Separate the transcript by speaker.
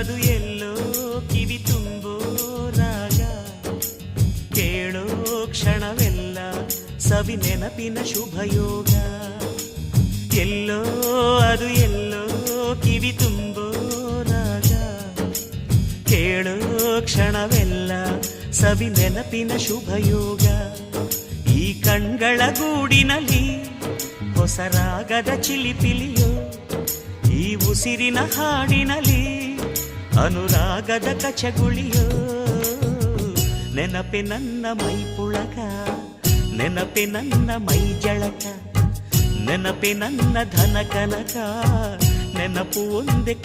Speaker 1: ಅದು ಎಲ್ಲೋ ಕಿವಿ ತುಂಬೋ ರಾಗ, ಕೇಳೋ ಕ್ಷಣವೆಲ್ಲ ಸವಿ ನೆನಪಿನ ಶುಭಯೋಗ. ಎಲ್ಲೋ ಅದು ಎಲ್ಲೋ ಕಿವಿ ತುಂಬೋ ರಾಗ, ಕೇಳೋ ಕ್ಷಣವೆಲ್ಲ ಸವಿ ನೆನಪಿನ ಶುಭಯೋಗ. ಈ ಕಣ್ಗಳ ಗೂಡಿನಲ್ಲಿ ಹೊಸ ರಾಗದ ಚಿಲಿಪಿಲಿಯೋ, ಈ ಉಸಿರಿನ ಹಾಡಿನಲ್ಲಿ ಅನುರಾಗದ ಕಚಗುಳಿಯೋ. ನೆನಪೆ ನನ್ನ ಮೈ ಪುಳಕ, ನೆನಪೆ ನನ್ನ ಮೈ ಜಳಕ, ನೆನಪೆ ನನ್ನ ಧನ ಕನಕ, ನೆನಪು ಒಂದೇ